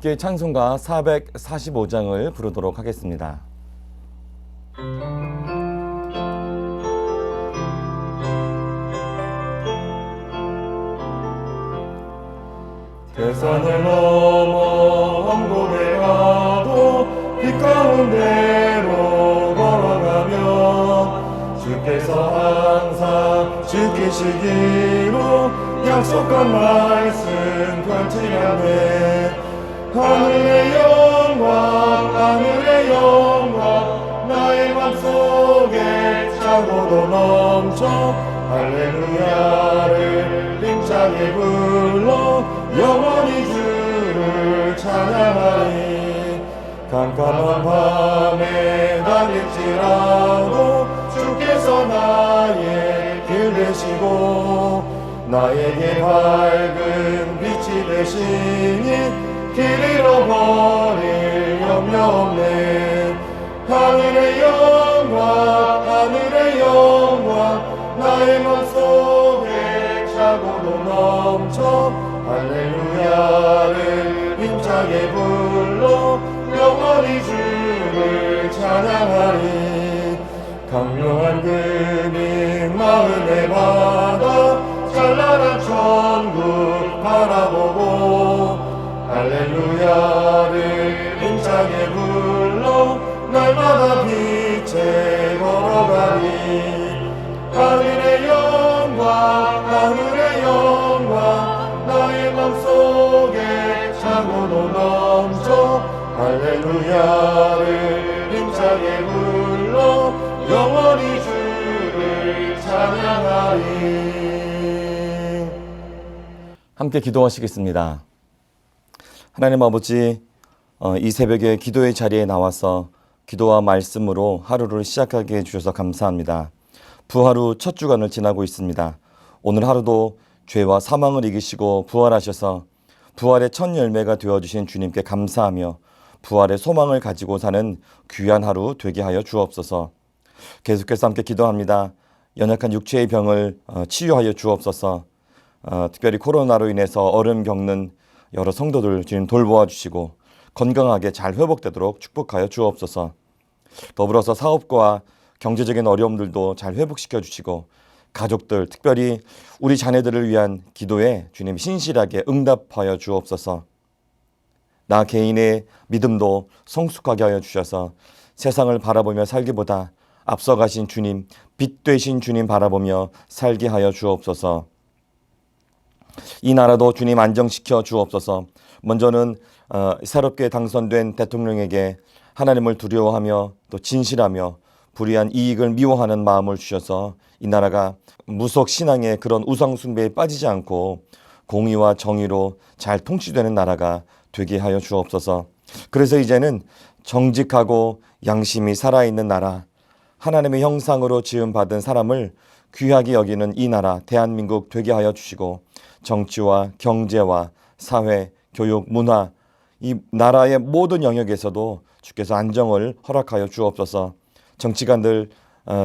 함께 찬송가 445장을 부르도록 하겠습니다. 대산을 넘어 왕국에 가도 빛 가운데로 걸어가며 주께서 항상 지키시기로 약속한 말씀 펼치겠네. 하늘의 영광 나의 맘속에 차고도 넘쳐 할렐루야를 힘차게 불러 영원히 주를 찬양하리. 캄캄한 밤에 다닐지라도 주께서 나의 길 되시고 나에게 밝은 빛이 되시니 길 잃어버릴 염려 없네. 하늘의 영광 나의 맘속에 차고도 넘쳐 할렐루야를 힘차게 불러 영원히 주를 찬양하리. 강명한 그빛 마음에 받아 찬란한 천국 바라보고 할렐루야를 힘차게 불러 날마다 빛에 걸어가리. 하늘의 영광 나의 맘속에 차고도 넘쳐 할렐루야를 힘차게 불러 영원히 주를 찬양하리. 함께 기도하시겠습니다. 하나님 아버지, 이 새벽에 기도의 자리에 나와서 기도와 말씀으로 하루를 시작하게 해주셔서 감사합니다. 부활 후 첫 주간을 지나고 있습니다. 오늘 하루도 죄와 사망을 이기시고 부활하셔서 부활의 첫 열매가 되어주신 주님께 감사하며 부활의 소망을 가지고 사는 귀한 하루 되게 하여 주옵소서. 계속해서 함께 기도합니다. 연약한 육체의 병을 치유하여 주옵소서. 특별히 코로나로 인해서 어려움 겪는 여러 성도들 주님 돌보아 주시고 건강하게 잘 회복되도록 축복하여 주옵소서. 더불어서 사업과 경제적인 어려움들도 잘 회복시켜 주시고 가족들, 특별히 우리 자녀들을 위한 기도에 주님 신실하게 응답하여 주옵소서. 나 개인의 믿음도 성숙하게 하여 주셔서 세상을 바라보며 살기보다 앞서가신 주님, 빛 되신 주님 바라보며 살게 하여 주옵소서. 이 나라도 주님 안정시켜 주옵소서. 먼저는 새롭게 당선된 대통령에게 하나님을 두려워하며 또 진실하며 불의한 이익을 미워하는 마음을 주셔서 이 나라가 무속 신앙의 그런 우상 숭배에 빠지지 않고 공의와 정의로 잘 통치되는 나라가 되게 하여 주옵소서. 그래서 이제는 정직하고 양심이 살아있는 나라, 하나님의 형상으로 지음받은 사람을 귀하게 여기는 이 나라 대한민국 되게 하여 주시고 정치와 경제와 사회, 교육, 문화 이 나라의 모든 영역에서도 주께서 안정을 허락하여 주옵소서. 정치관들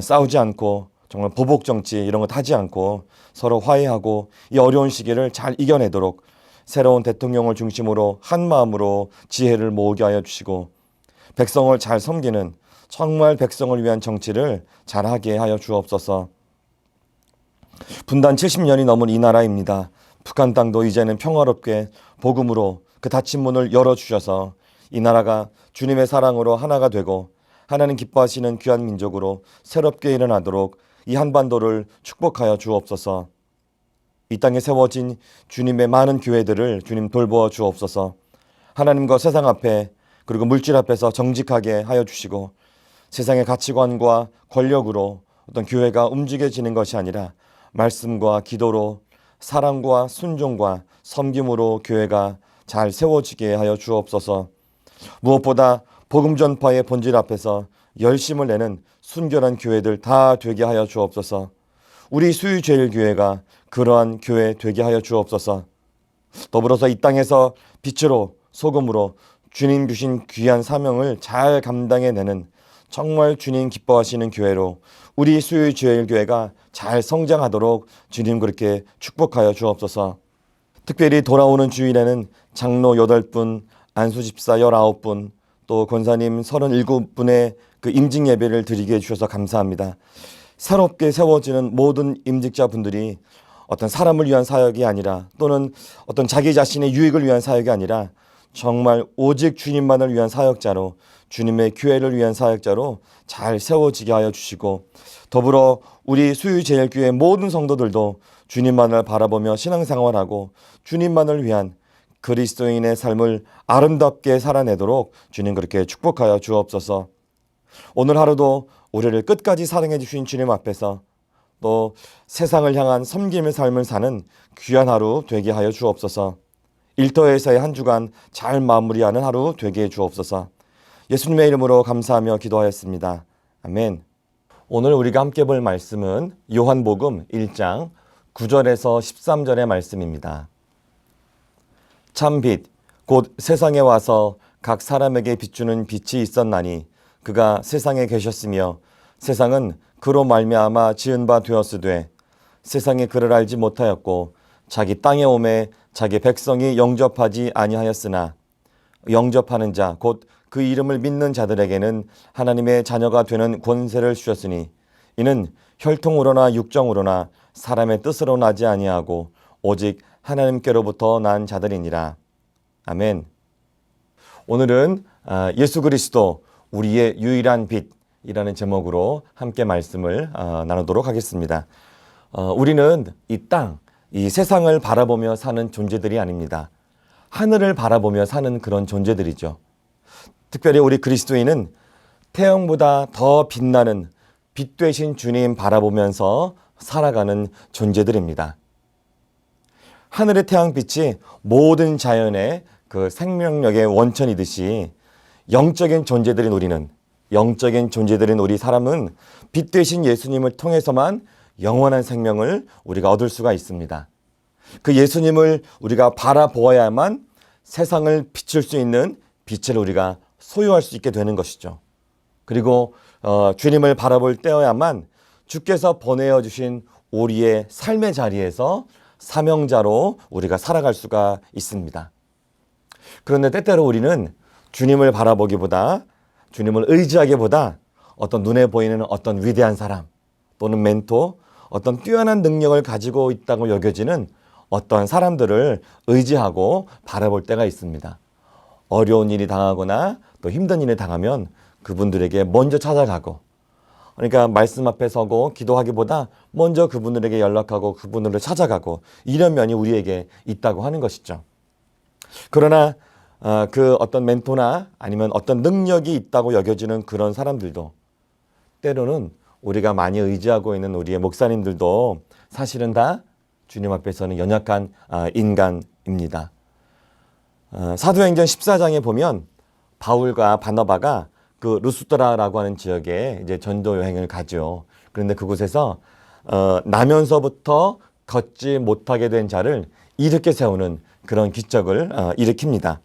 싸우지 않고 정말 보복 정치 이런 거 하지 않고 서로 화해하고 이 어려운 시기를 잘 이겨내도록 새로운 대통령을 중심으로 한 마음으로 지혜를 모으게 하여 주시고 백성을 잘 섬기는 정말 백성을 위한 정치를 잘하게 하여 주옵소서. 분단 70년이 넘은 이 나라입니다. 북한 땅도 이제는 평화롭게 복음으로 그 닫힌 문을 열어주셔서 이 나라가 주님의 사랑으로 하나가 되고 하나님 기뻐하시는 귀한 민족으로 새롭게 일어나도록 이 한반도를 축복하여 주옵소서. 이 땅에 세워진 주님의 많은 교회들을 주님 돌보아 주옵소서. 하나님과 세상 앞에 그리고 물질 앞에서 정직하게 하여 주시고 세상의 가치관과 권력으로 어떤 교회가 움직여지는 것이 아니라 말씀과 기도로 사랑과 순종과 섬김으로 교회가 잘 세워지게 하여 주옵소서. 무엇보다 복음 전파의 본질 앞에서 열심을 내는 순결한 교회들 다 되게 하여 주옵소서. 우리 수유제일교회가 그러한 교회 되게 하여 주옵소서. 더불어서 이 땅에서 빛으로 소금으로 주님 주신 귀한 사명을 잘 감당해내는 정말 주님 기뻐하시는 교회로 우리 수유제일교회가 잘 성장하도록 주님 그렇게 축복하여 주옵소서. 특별히 돌아오는 주일에는 장로 8분, 안수 집사 19분, 또 권사님 37분의 그 임직 예배를 드리게 해주셔서 감사합니다. 새롭게 세워지는 모든 임직자분들이 어떤 사람을 위한 사역이 아니라 또는 어떤 자기 자신의 유익을 위한 사역이 아니라 정말 오직 주님만을 위한 사역자로, 주님의 교회를 위한 사역자로 잘 세워지게 하여 주시고, 더불어 우리 수유제일교회 모든 성도들도 주님만을 바라보며 신앙생활하고 주님만을 위한 그리스도인의 삶을 아름답게 살아내도록 주님 그렇게 축복하여 주옵소서. 오늘 하루도 우리를 끝까지 사랑해 주신 주님 앞에서 또 세상을 향한 섬김의 삶을 사는 귀한 하루 되게 하여 주옵소서. 일터에서의 한 주간 잘 마무리하는 하루 되게 해 주옵소서. 예수님의 이름으로 감사하며 기도하였습니다. 아멘. 오늘 우리가 함께 볼 말씀은 요한복음 1장 9절에서 13절의 말씀입니다. 참 빛, 곧 세상에 와서 각 사람에게 비추는 빛이 있었나니 그가 세상에 계셨으며 세상은 그로 말미암아 지은 바 되었으되 세상이 그를 알지 못하였고 자기 땅에 오매 자기 백성이 영접하지 아니하였으나 영접하는 자 곧 그 이름을 믿는 자들에게는 하나님의 자녀가 되는 권세를 주셨으니 이는 혈통으로나 육정으로나 사람의 뜻으로 나지 아니하고 오직 하나님께로부터 난 자들이니라. 아멘. 오늘은 예수 그리스도 우리의 유일한 빛이라는 제목으로 함께 말씀을 나누도록 하겠습니다. 우리는 이 땅, 이 세상을 바라보며 사는 존재들이 아닙니다. 하늘을 바라보며 사는 그런 존재들이죠. 특별히 우리 그리스도인은 태양보다 더 빛나는 빛 되신 주님 바라보면서 살아가는 존재들입니다. 하늘의 태양빛이 모든 자연의 그 생명력의 원천이듯이 영적인 존재들인 우리 사람은 빛 되신 예수님을 통해서만 영원한 생명을 우리가 얻을 수가 있습니다. 그 예수님을 우리가 바라보아야만 세상을 비출 수 있는 빛을 우리가 소유할 수 있게 되는 것이죠. 그리고 주님을 바라볼 때여야만 주께서 보내어 주신 우리의 삶의 자리에서 사명자로 우리가 살아갈 수가 있습니다. 그런데 때때로 우리는 주님을 바라보기보다, 주님을 의지하기보다 어떤 눈에 보이는 어떤 위대한 사람 또는 멘토, 어떤 뛰어난 능력을 가지고 있다고 여겨지는 어떤 사람들을 의지하고 바라볼 때가 있습니다. 어려운 일이 당하거나 또 힘든 일이 당하면 그분들에게 먼저 찾아가고, 그러니까 말씀 앞에 서고 기도하기보다 먼저 그분들에게 연락하고 그분들을 찾아가고, 이런 면이 우리에게 있다고 하는 것이죠. 그러나 그 어떤 멘토나 아니면 어떤 능력이 있다고 여겨지는 그런 사람들도 때로는 우리가 많이 의지하고 있는 우리의 목사님들도 사실은 다 주님 앞에서는 연약한 인간입니다. 사도행전 14장에 보면 바울과 바나바가 그 루스드라라고 하는 지역에 이제 전도 여행을 가죠. 그런데 그곳에서 나면서부터 걷지 못하게 된 자를 일으켜 세우는 그런 기적을 일으킵니다.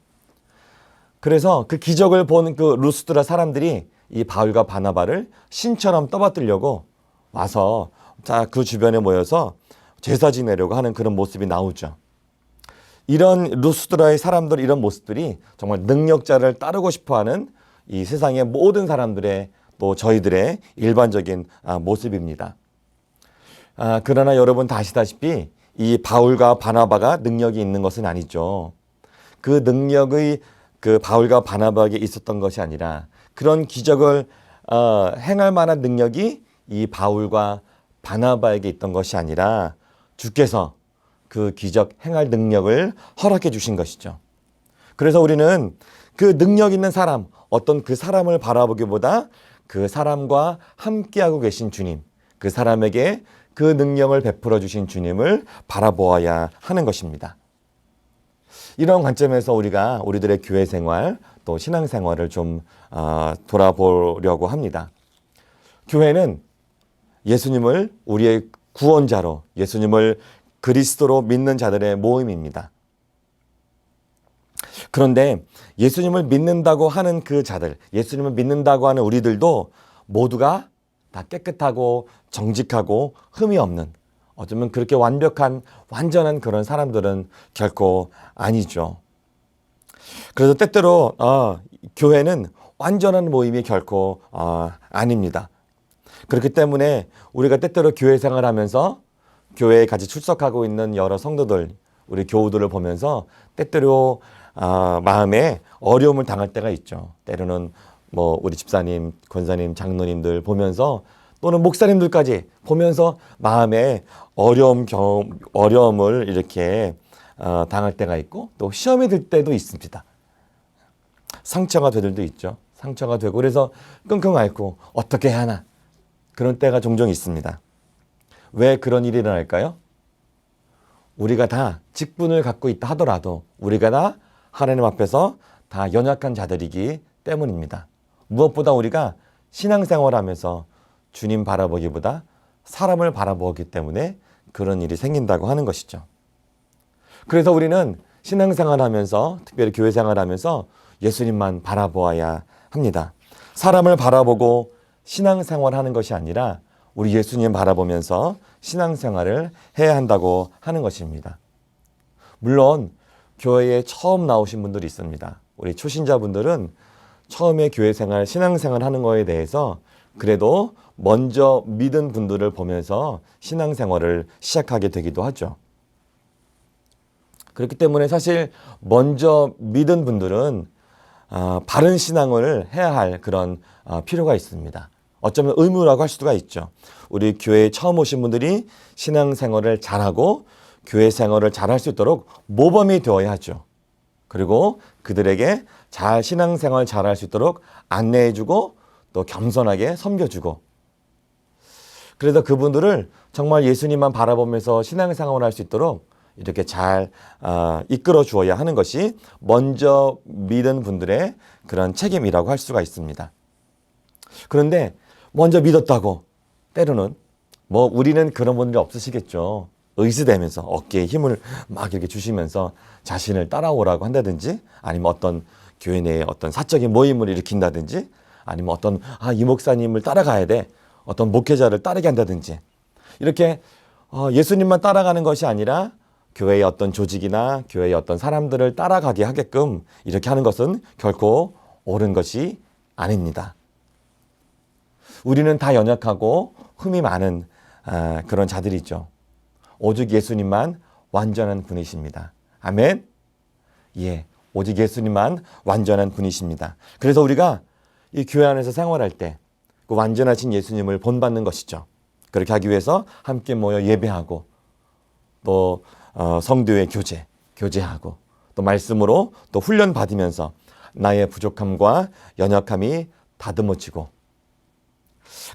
그래서 그 기적을 본 그 루스드라 사람들이 이 바울과 바나바를 신처럼 떠받들려고 와서 그 주변에 모여서 제사 지내려고 하는 그런 모습이 나오죠. 이런 루스드라의 사람들, 이런 모습들이 정말 능력자를 따르고 싶어하는 이 세상의 모든 사람들의, 또 저희들의 일반적인 모습입니다. 그러나 여러분 다 아시다시피 이 바울과 바나바가 능력이 있는 것은 아니죠. 그 능력의 그 바울과 바나바에게 있었던 것이 아니라, 그런 기적을 행할 만한 능력이 이 바울과 바나바에게 있던 것이 아니라 주께서 그 기적 행할 능력을 허락해 주신 것이죠. 그래서 우리는 그 능력 있는 사람, 어떤 그 사람을 바라보기보다 그 사람과 함께하고 계신 주님, 그 사람에게 그 능력을 베풀어 주신 주님을 바라보아야 하는 것입니다. 이런 관점에서 우리가 우리들의 교회 생활 또 신앙 생활을 좀 돌아보려고 합니다. 교회는 예수님을 우리의 구원자로, 예수님을 그리스도로 믿는 자들의 모임입니다. 그런데 예수님을 믿는다고 하는 그 자들, 예수님을 믿는다고 하는 우리들도 모두가 다 깨끗하고 정직하고 흠이 없는, 어쩌면 그렇게 완벽한 완전한 그런 사람들은 결코 아니죠. 그래서 때때로 교회는 완전한 모임이 결코 아닙니다. 그렇기 때문에 우리가 때때로 교회 생활하면서 교회에 같이 출석하고 있는 여러 성도들, 우리 교우들을 보면서 때때로 마음에 어려움을 당할 때가 있죠. 때로는 뭐 우리 집사님, 권사님, 장로님들 보면서 또는 목사님들까지 보면서 마음에 어려움을 이렇게 당할 때가 있고 또 시험이 들 때도 있습니다. 상처가 될 때도 있죠. 상처가 되고 그래서 끙끙 앓고 어떻게 해야 하나 그런 때가 종종 있습니다. 왜 그런 일이 일어날까요? 우리가 다 직분을 갖고 있다 하더라도 우리가 다 하나님 앞에서 다 연약한 자들이기 때문입니다. 무엇보다 우리가 신앙생활하면서 주님 바라보기보다 사람을 바라보기 때문에 그런 일이 생긴다고 하는 것이죠. 그래서 우리는 신앙생활하면서 특별히 교회생활하면서 예수님만 바라보아야 합니다. 사람을 바라보고 신앙생활하는 것이 아니라 우리 예수님 바라보면서 신앙생활을 해야 한다고 하는 것입니다. 물론 교회에 처음 나오신 분들이 있습니다. 우리 초신자분들은 처음에 교회생활, 신앙생활 하는 거에 대해서 그래도 먼저 믿은 분들을 보면서 신앙생활을 시작하게 되기도 하죠. 그렇기 때문에 사실 먼저 믿은 분들은 바른 신앙을 해야 할 그런 필요가 있습니다. 어쩌면 의무라고 할 수가 있죠. 우리 교회에 처음 오신 분들이 신앙생활을 잘하고 교회 생활을 잘할 수 있도록 모범이 되어야 하죠. 그리고 그들에게 잘 신앙생활 잘할 수 있도록 안내해주고 또 겸손하게 섬겨주고 그래서 그분들을 정말 예수님만 바라보면서 신앙생활을 할 수 있도록 이렇게 잘 이끌어 주어야 하는 것이 먼저 믿은 분들의 그런 책임이라고 할 수가 있습니다. 그런데 먼저 믿었다고 때로는 뭐 우리는 그런 분들이 없으시겠죠. 의지되면서 어깨에 힘을 막 이렇게 주시면서 자신을 따라오라고 한다든지 아니면 어떤 교회 내에 어떤 사적인 모임을 일으킨다든지 아니면 어떤 이 목사님을 따라가야 돼. 어떤 목회자를 따르게 한다든지 이렇게 예수님만 따라가는 것이 아니라 교회의 어떤 조직이나 교회의 어떤 사람들을 따라가게 하게끔 이렇게 하는 것은 결코 옳은 것이 아닙니다. 우리는 다 연약하고 흠이 많은 그런 자들이죠. 오직 예수님만 완전한 분이십니다. 아멘. 예, 오직 예수님만 완전한 분이십니다. 그래서 우리가 이 교회 안에서 생활할 때 그 완전하신 예수님을 본받는 것이죠. 그렇게 하기 위해서 함께 모여 예배하고 또 성도의 교제하고 또 말씀으로 또 훈련 받으면서 나의 부족함과 연약함이 다듬어지고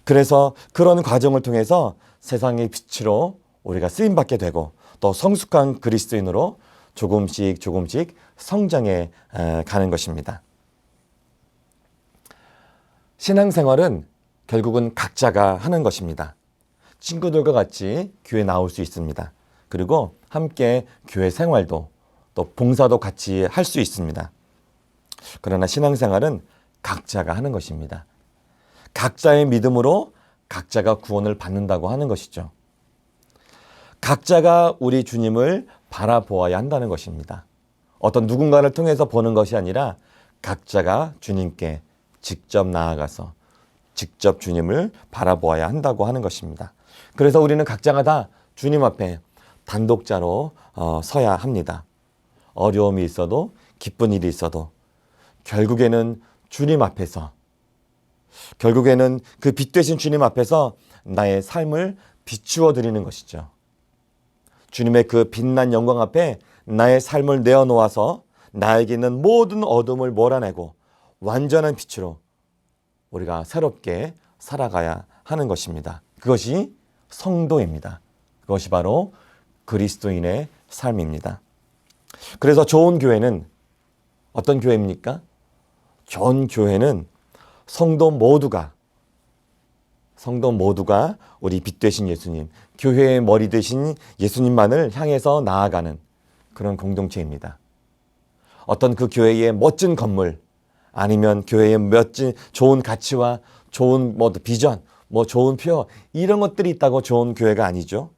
그래서 그런 과정을 통해서 세상의 빛으로 우리가 쓰임받게 되고 또 성숙한 그리스도인으로 조금씩 성장해 가는 것입니다. 신앙생활은 결국은 각자가 하는 것입니다. 친구들과 같이 교회 나올 수 있습니다. 그리고 함께 교회 생활도 또 봉사도 같이 할 수 있습니다. 그러나 신앙생활은 각자가 하는 것입니다. 각자의 믿음으로 각자가 구원을 받는다고 하는 것이죠. 각자가 우리 주님을 바라보아야 한다는 것입니다. 어떤 누군가를 통해서 보는 것이 아니라 각자가 주님께 직접 나아가서 직접 주님을 바라보아야 한다고 하는 것입니다. 그래서 우리는 각자가 다 주님 앞에 단독자로 서야 합니다. 어려움이 있어도 기쁜 일이 있어도 결국에는 주님 앞에서 결국에는 그 빛 되신 주님 앞에서 나의 삶을 비추어 드리는 것이죠. 주님의 그 빛난 영광 앞에 나의 삶을 내어놓아서 나에게 있는 모든 어둠을 몰아내고 완전한 빛으로 우리가 새롭게 살아가야 하는 것입니다. 그것이 성도입니다. 그것이 바로 그리스도인의 삶입니다. 그래서 좋은 교회는 어떤 교회입니까? 좋은 교회는 성도 모두가 우리 빛 되신 예수님, 교회의 머리 되신 예수님만을 향해서 나아가는 그런 공동체입니다. 어떤 그 교회의 멋진 건물 아니면 교회의 멋진 좋은 가치와 좋은 비전, 좋은 표 이런 것들이 있다고 좋은 교회가 아니죠.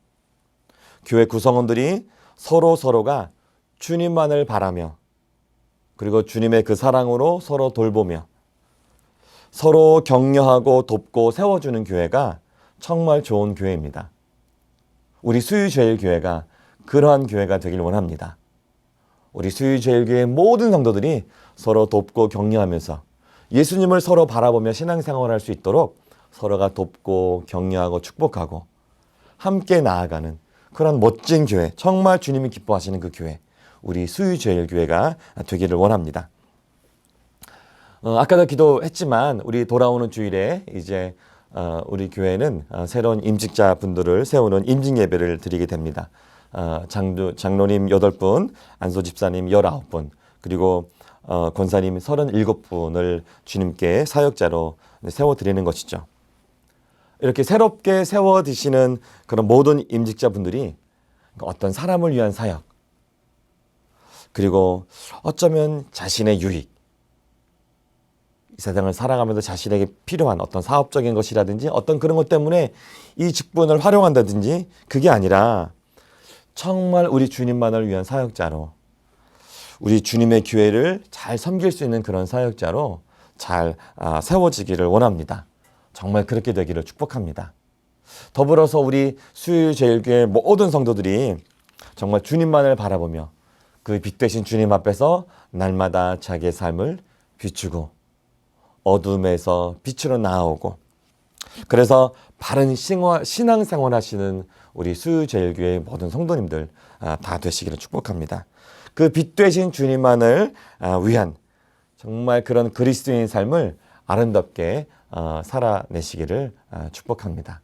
교회 구성원들이 서로가 주님만을 바라며 그리고 주님의 그 사랑으로 서로 돌보며 서로 격려하고 돕고 세워주는 교회가 정말 좋은 교회입니다. 우리 수유제일교회가 그러한 교회가 되길 원합니다. 우리 수유제일교회 모든 성도들이 서로 돕고 격려하면서 예수님을 서로 바라보며 신앙생활을 할 수 있도록 서로가 돕고 격려하고 축복하고 함께 나아가는 그런 멋진 교회, 정말 주님이 기뻐하시는 그 교회, 우리 수유제일교회가 되기를 원합니다. 아까도 기도했지만 우리 돌아오는 주일에 이제 우리 교회는 새로운 임직자 분들을 세우는 임직 예배를 드리게 됩니다. 장로님 8분, 안소 집사님 19분, 그리고 권사님 37분을 주님께 사역자로 세워드리는 것이죠. 이렇게 새롭게 세워드시는 그런 모든 임직자 분들이 어떤 사람을 위한 사역, 그리고 어쩌면 자신의 유익, 이 세상을 살아가면서 자신에게 필요한 어떤 사업적인 것이라든지 어떤 그런 것 때문에 이 직분을 활용한다든지 그게 아니라 정말 우리 주님만을 위한 사역자로 우리 주님의 교회를 잘 섬길 수 있는 그런 사역자로 잘 세워지기를 원합니다. 정말 그렇게 되기를 축복합니다. 더불어서 우리 수유제일교회 모든 성도들이 정말 주님만을 바라보며 그 빛 되신 주님 앞에서 날마다 자기의 삶을 비추고 어둠에서 빛으로 나아오고 그래서 바른 신앙생활 하시는 우리 수유제일교회 모든 성도님들 다 되시기를 축복합니다. 그 빛 되신 주님만을 위한 정말 그런 그리스도인 삶을 아름답게 살아내시기를 축복합니다.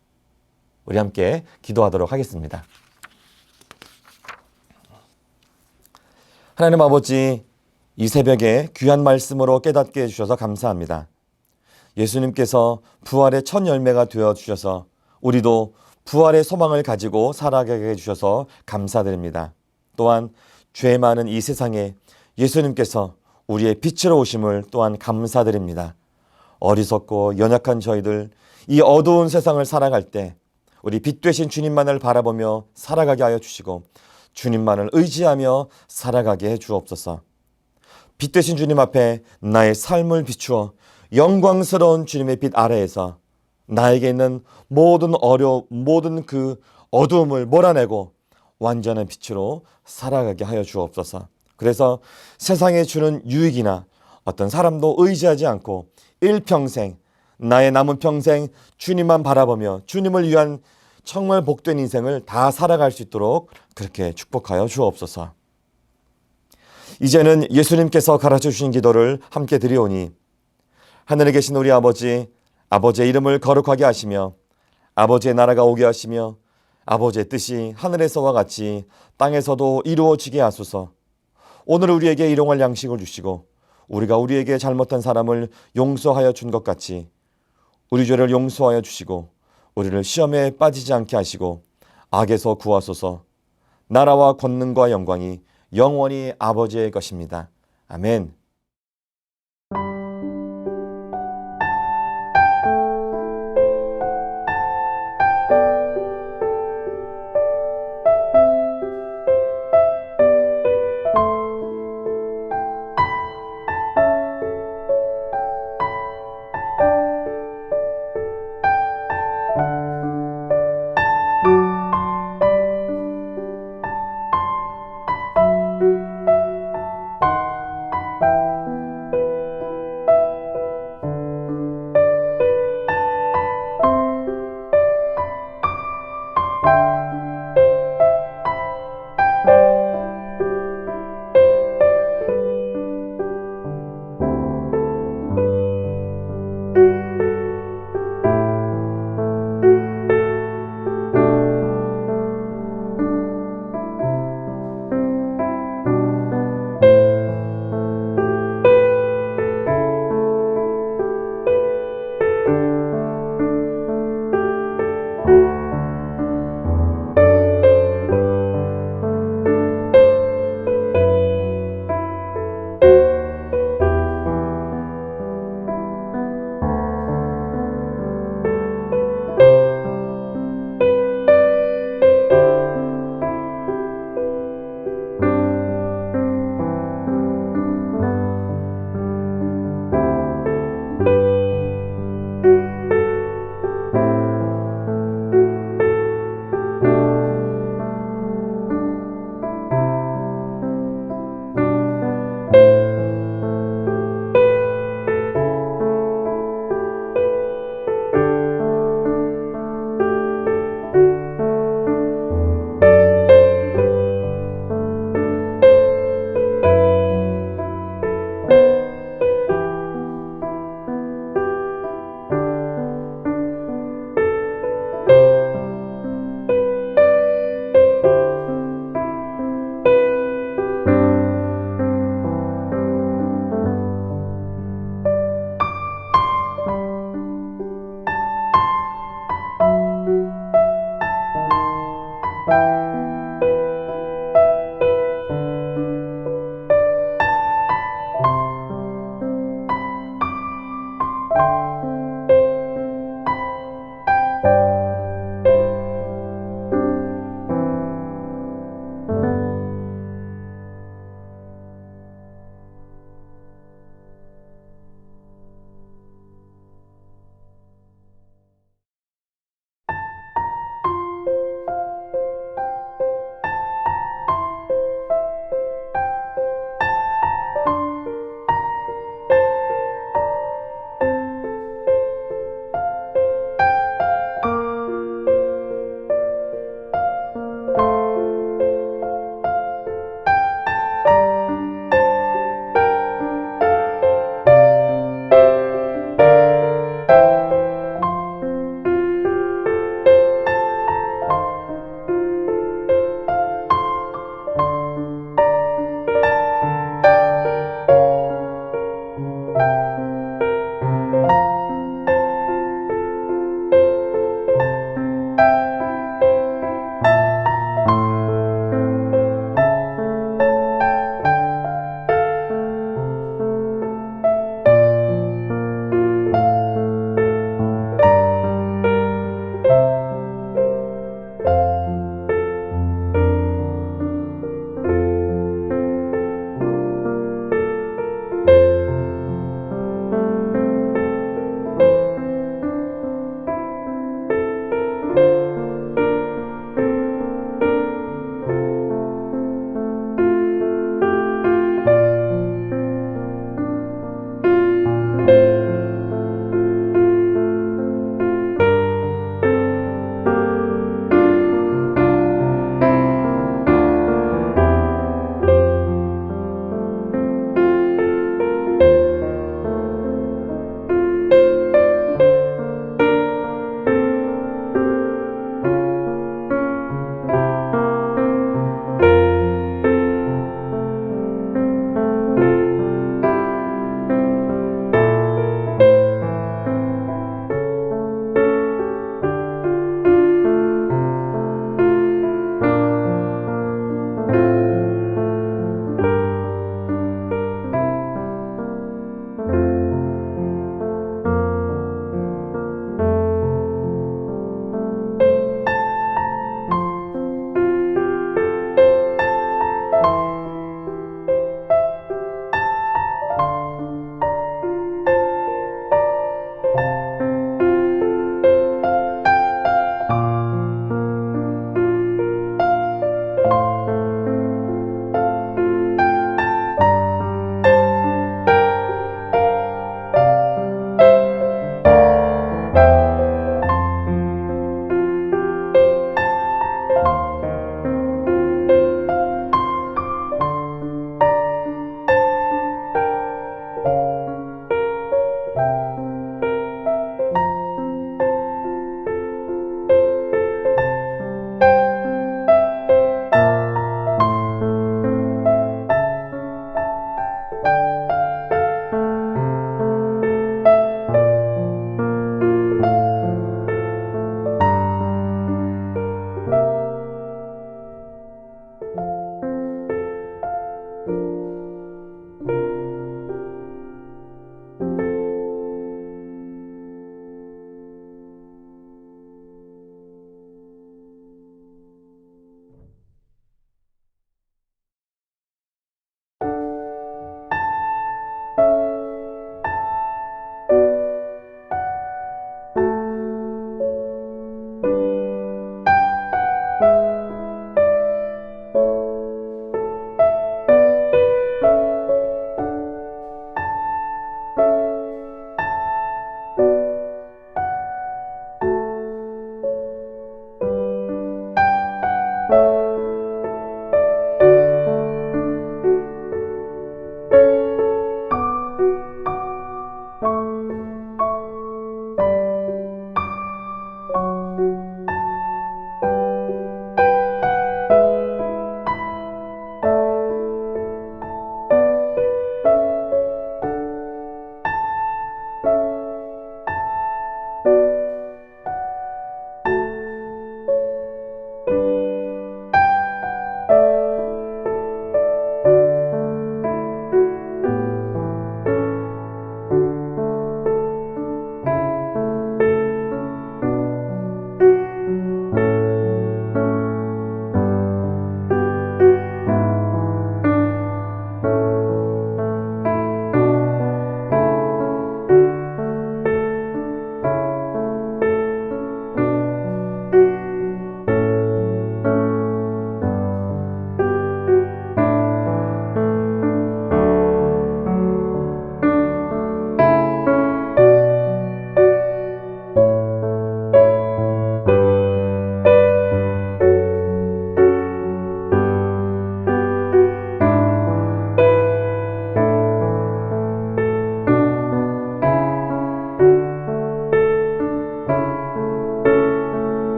우리 함께 기도하도록 하겠습니다. 하나님 아버지, 이 새벽에 귀한 말씀으로 깨닫게 해주셔서 감사합니다. 예수님께서 부활의 첫 열매가 되어주셔서 우리도 부활의 소망을 가지고 살아가게 해주셔서 감사드립니다. 또한 죄 많은 이 세상에 예수님께서 우리의 빛으로 오심을 또한 감사드립니다. 어리석고 연약한 저희들 이 어두운 세상을 살아갈 때 우리 빛 되신 주님만을 바라보며 살아가게 하여 주시고 주님만을 의지하며 살아가게 해 주옵소서. 빛 되신 주님 앞에 나의 삶을 비추어 영광스러운 주님의 빛 아래에서 나에게 있는 모든 그 어두움을 몰아내고 완전한 빛으로 살아가게 하여 주옵소서. 그래서 세상에 주는 유익이나 어떤 사람도 의지하지 않고 일평생 나의 남은 평생 주님만 바라보며 주님을 위한 정말 복된 인생을 다 살아갈 수 있도록 그렇게 축복하여 주옵소서. 이제는 예수님께서 가르쳐 주신 기도를 함께 드리오니 하늘에 계신 우리 아버지, 아버지의 이름을 거룩하게 하시며 아버지의 나라가 오게 하시며 아버지의 뜻이 하늘에서와 같이 땅에서도 이루어지게 하소서. 오늘 우리에게 일용할 양식을 주시고 우리가 우리에게 잘못한 사람을 용서하여 준 것 같이 우리 죄를 용서하여 주시고 우리를 시험에 빠지지 않게 하시고 악에서 구하소서. 나라와 권능과 영광이 영원히 아버지의 것입니다. 아멘.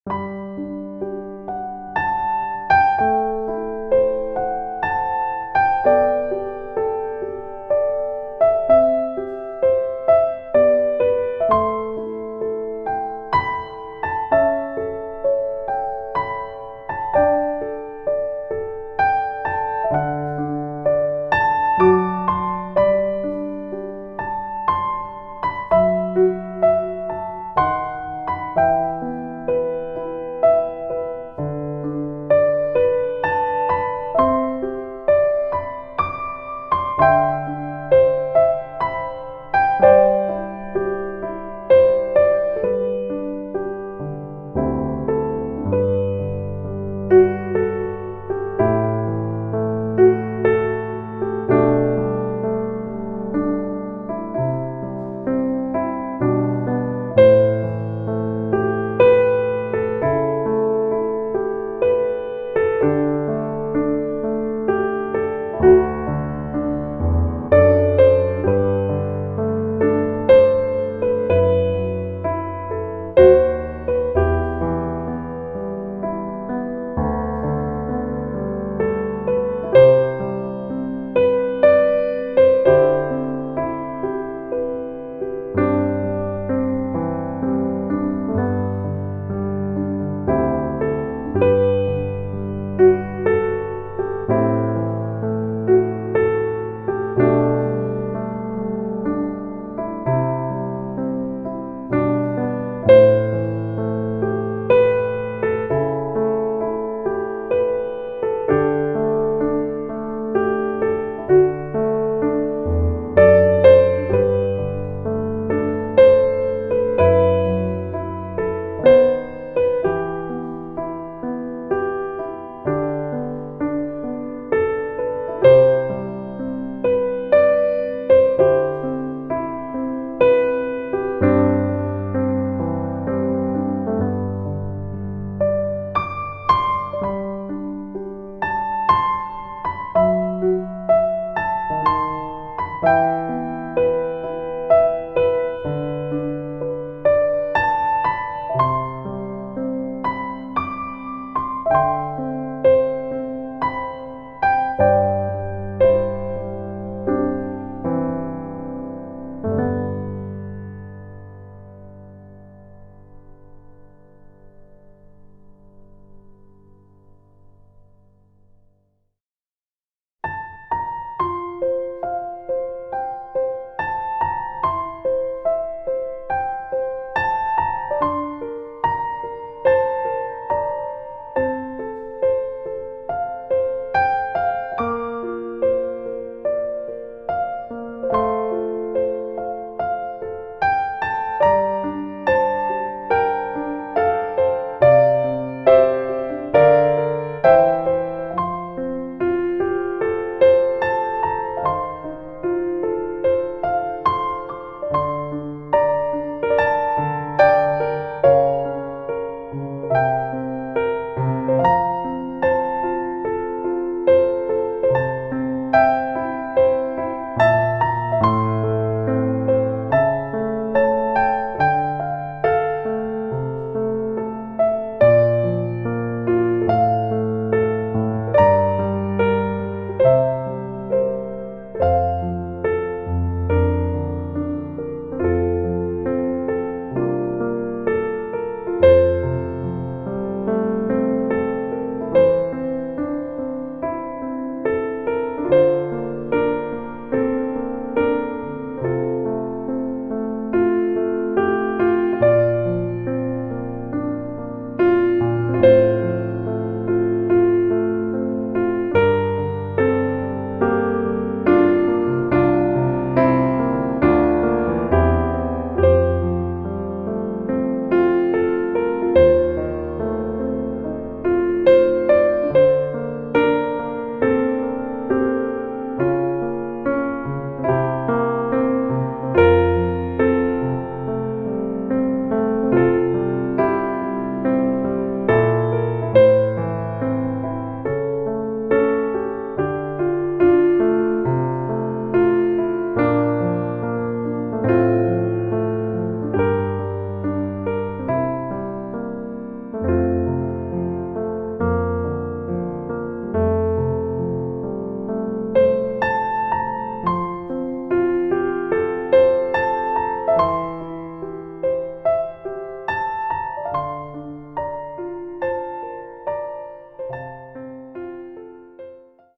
주